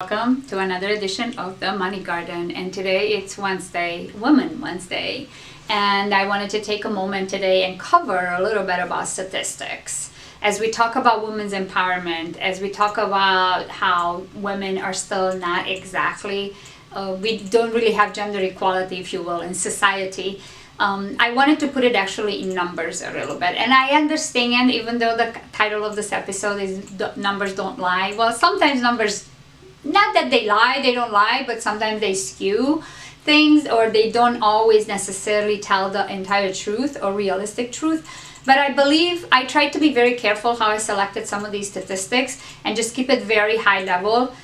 Welcome to another edition of the Money Garden, and today it's Wednesday, Women Wednesday, and I wanted to take a moment today and cover a little bit about statistics. As we talk about women's empowerment, as we talk about how women are still not exactly, we don't really have gender equality, if you will, in society. I wanted to put it actually in numbers a little bit. And I understand, even though the title of this episode is Numbers Don't Lie, well, sometimes numbers, not that they don't lie, but sometimes they skew things, or they don't always necessarily tell the entire truth or realistic truth. But I believe I tried to be very careful how I selected some of these statistics and just keep it very high level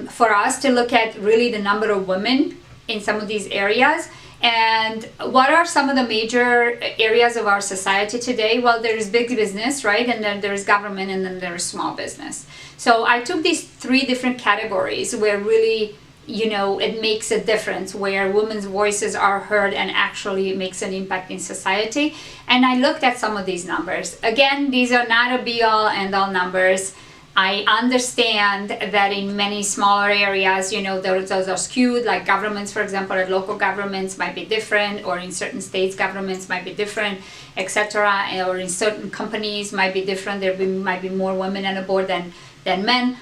for us to look at really the number of women in some of these areas. And what are some of the major areas of our society today? Well, there is big business, right? And then there's government, and then there's small business. So I took these three different categories where really, it makes a difference, where women's voices are heard and actually makes an impact in society. And I looked at some of these numbers. Again, these are not a be-all, end-all numbers. I understand that in many smaller areas, those are skewed, like governments, for example, at local governments might be different, or in certain states, governments might be different, etc. Or in certain companies might be different. Might be more women on the board than men.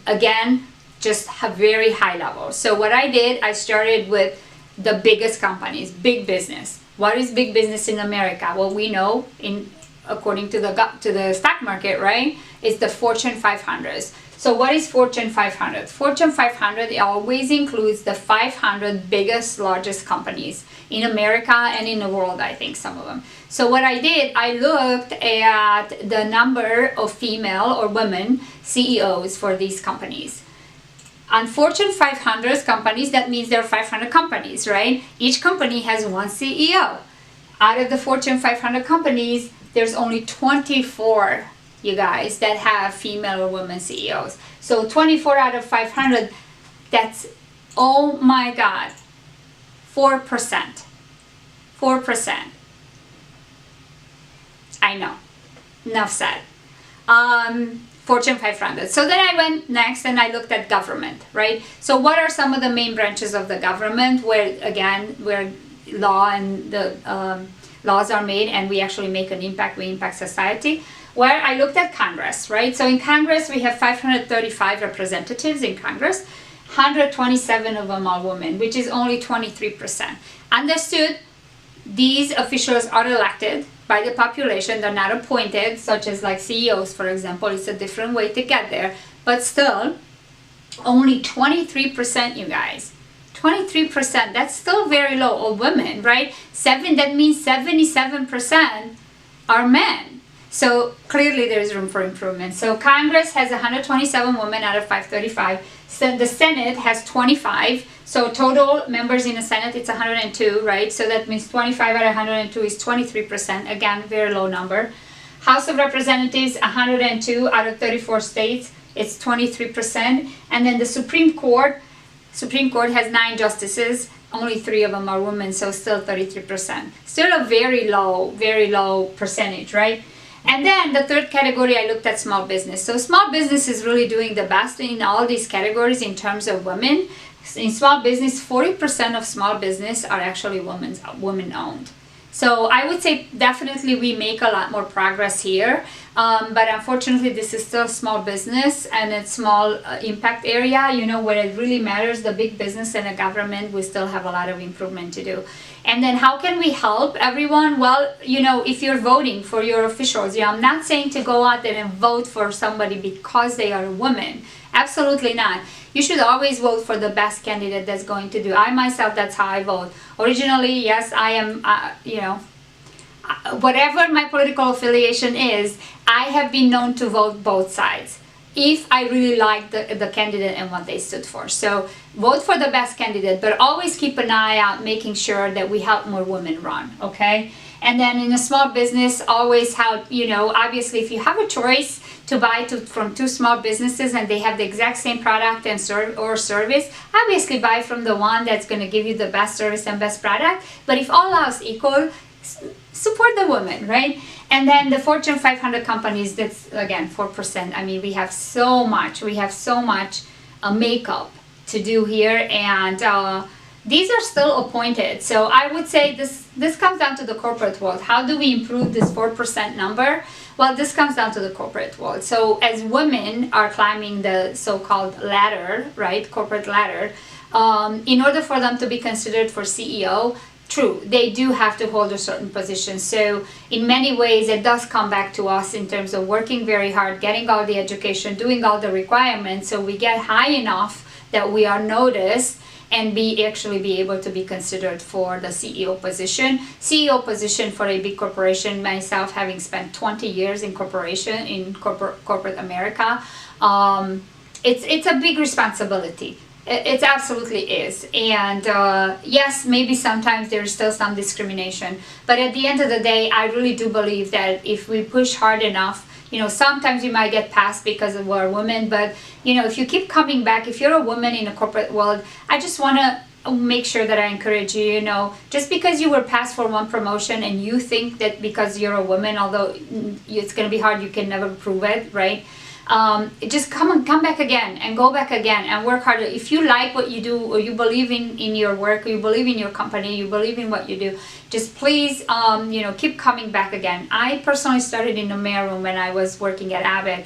Again, just a very high level. So what I did, I started with the biggest companies, big business. What is big business in America? Well, we know according to the stock market, right? It's the Fortune 500s. So what is Fortune 500? Fortune 500 always includes the 500 biggest, largest companies in America and in the world, I think, some of them. So what I did, I looked at the number of female or women CEOs for these companies. On Fortune 500 companies, that means there are 500 companies, right? Each company has one CEO. Out of the Fortune 500 companies, there's only 24, you guys, that have female or women CEOs. So 24 out of 500, that's, oh my God, 4%. 4%. I know. Enough said. Fortune 500. So then I went next and I looked at government, right? So what are some of the main branches of the government where law and the laws are made and we actually make an impact, we impact society? Where I looked at Congress, right? So in Congress, we have 535 representatives in Congress. 127 of them are women, which is only 23%. Understood, these officials are elected by the population. They're not appointed, such as like CEOs, for example. It's a different way to get there. But still, only 23%, you guys. 23%, that's still very low of women, right? That means 77% are men. So clearly there's room for improvement. So Congress has 127 women out of 535. So the Senate has 25. So total members in the Senate, it's 102, right? So that means 25 out of 102 is 23%. Again, very low number. House of Representatives, 102 out of 34 states. It's 23%. And then the Supreme Court has 9 justices. Only 3 of them are women, so still 33%. Still a very low percentage, right? And then the third category, I looked at small business. So small business is really doing the best in all these categories in terms of women. In small business, 40% of small business are actually women-owned. So I would say definitely we make a lot more progress here. But unfortunately, this is still small business and it's small impact area, where it really matters, the big business and the government, we still have a lot of improvement to do. And then how can we help everyone? Well, if you're voting for your officials, I'm not saying to go out there and vote for somebody because they are a woman. Absolutely not. You should always vote for the best candidate that's going to do. I myself, that's how I vote. Originally, yes, I am, whatever my political affiliation is, I have been known to vote both sides if I really like the candidate and what they stood for. So vote for the best candidate, but always keep an eye out, making sure that we help more women run, okay? And then in a small business, always help, obviously if you have a choice to buy from 2 small businesses and they have the exact same product and service, obviously buy from the one that's going to give you the best service and best product. But if all else equal, support the women, right? And then the Fortune 500 companies, that's again 4%. I mean, we have so much makeup to do here, and these are still appointed. So I would say this comes down to the corporate world. How do we improve this 4% number? Well, this comes down to the corporate world. So as women are climbing the so-called ladder, right, corporate ladder, in order for them to be considered for CEO, true, they do have to hold a certain position. So in many ways, it does come back to us in terms of working very hard, getting all the education, doing all the requirements, so we get high enough that we are noticed and actually be able to be considered for the CEO position. CEO position for a big corporation, myself having spent 20 years in corporate America, it's a big responsibility. It absolutely is. And yes, maybe sometimes there's still some discrimination, but at the end of the day, I really do believe that if we push hard enough, sometimes you might get passed because we're women, but if you keep coming back, if you're a woman in a corporate world, I just want to make sure that I encourage you, just because you were passed for one promotion and you think that because you're a woman, although it's going to be hard, you can never prove it, right? Just come back again and go back again and work harder. If you like what you do, or you believe in your work, or you believe in your company, you believe in what you do, just please keep coming back again. I personally started in the mailroom when I was working at Abbott,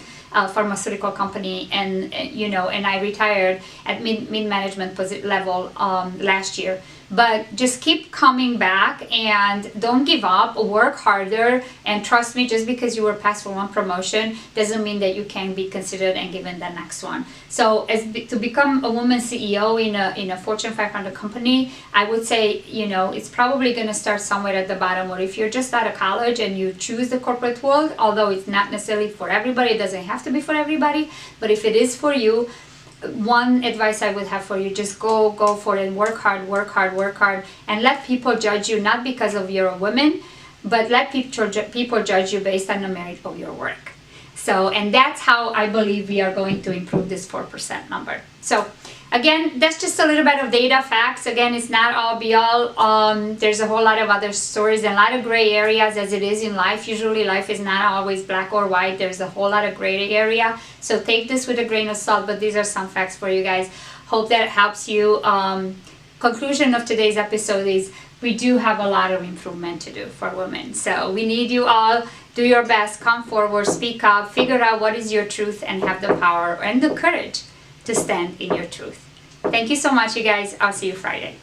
pharmaceutical company, and and I retired at mid management level last year. But just keep coming back and don't give up, work harder, and trust me, just because you were passed for one promotion doesn't mean that you can be considered and given the next one. So to become a woman CEO in a Fortune 500 company, I would say, it's probably going to start somewhere at the bottom, or if you're just out of college and you choose the corporate world, although it's not necessarily for everybody, it doesn't have to be for everybody, but if it is for you, one advice I would have for you, just go for it and work hard, and let people judge you, not because of you're a woman, but let people judge you based on the merit of your work. So, and that's how I believe we are going to improve this 4% number. So again, that's just a little bit of data, facts. Again, it's not all be all. There's a whole lot of other stories and a lot of gray areas, as it is in life. Usually life is not always black or white. There's a whole lot of gray area. So take this with a grain of salt, but these are some facts for you guys. Hope that helps you. Conclusion of today's episode is we do have a lot of improvement to do for women. So we need you all. Do your best, come forward, speak up, figure out what is your truth, and have the power and the courage to stand in your truth. Thank you so much, you guys. I'll see you Friday.